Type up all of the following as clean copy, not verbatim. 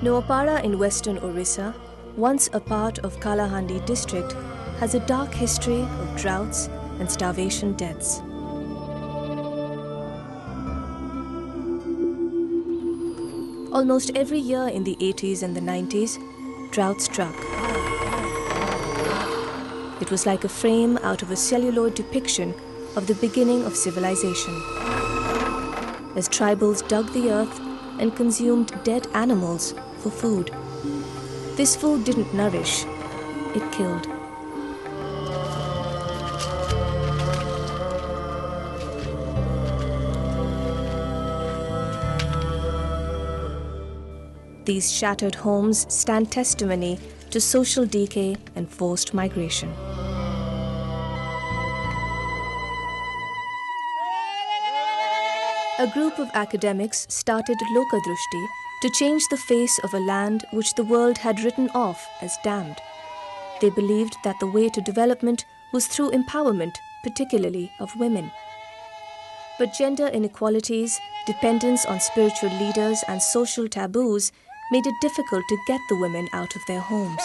Noapara in western Orissa, once a part of Kalahandi district, has a dark history of droughts and starvation deaths. Almost every year in the 80s and the 90s, drought struck. It was like a frame out of a celluloid depiction of the beginning of civilization. As tribals dug the earth and consumed dead animals for food. This food didn't nourish, it killed. These shattered homes stand testimony to social decay and forced migration. A group of academics started Lokadrusti to change the face of a land which the world had written off as damned. They believed that the way to development was through empowerment, particularly of women. But gender inequalities, dependence on spiritual leaders and social taboos made it difficult to get the women out of their homes.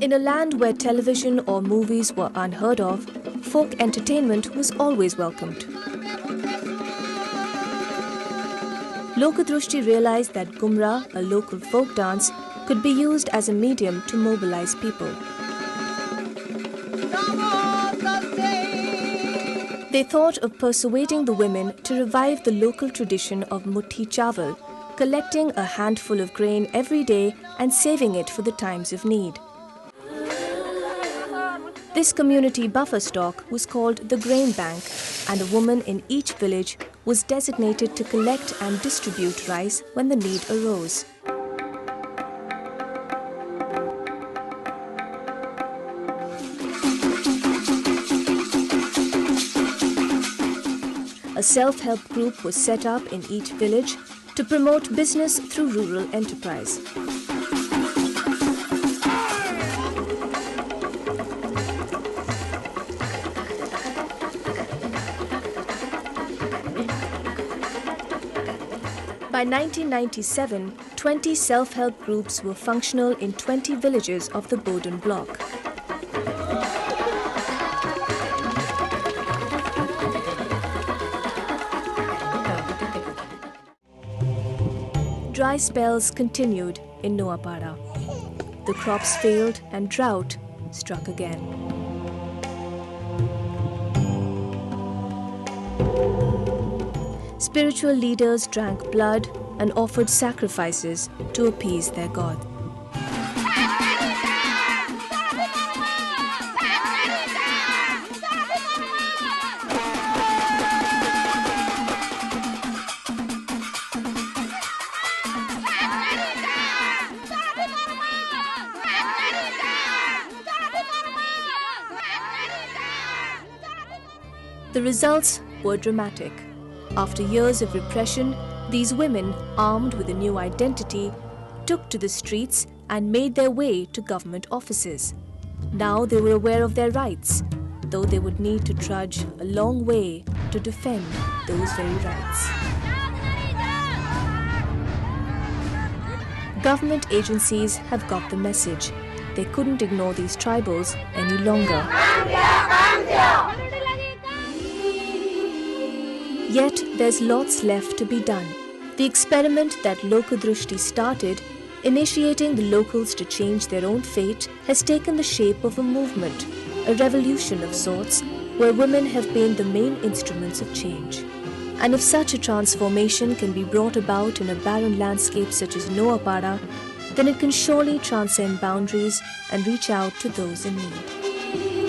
In a land where television or movies were unheard of, folk entertainment was always welcomed. Lokadrusti realized that Gumra, a local folk dance, could be used as a medium to mobilize people. They thought of persuading the women to revive the local tradition of muthi chawal, collecting a handful of grain every day and saving it for the times of need. This community buffer stock was called the Grain Bank, and a woman in each village was designated to collect and distribute rice when the need arose. A self-help group was set up in each village to promote business through rural enterprise. By 1997, 20 self-help groups were functional in 20 villages of the Bodhan block. Dry spells continued in Noapara. The crops failed and drought struck again. Spiritual leaders drank blood and offered sacrifices to appease their god. The results were dramatic. After years of repression, these women, armed with a new identity, took to the streets and made their way to government offices. Now they were aware of their rights, though they would need to trudge a long way to defend those very rights. Government agencies have got the message. They couldn't ignore these tribals any longer. Yet there's lots left to be done. The experiment that Lokadrusti started, initiating the locals to change their own fate, has taken the shape of a movement, a revolution of sorts, where women have been the main instruments of change. And if such a transformation can be brought about in a barren landscape such as Noapara, then it can surely transcend boundaries and reach out to those in need.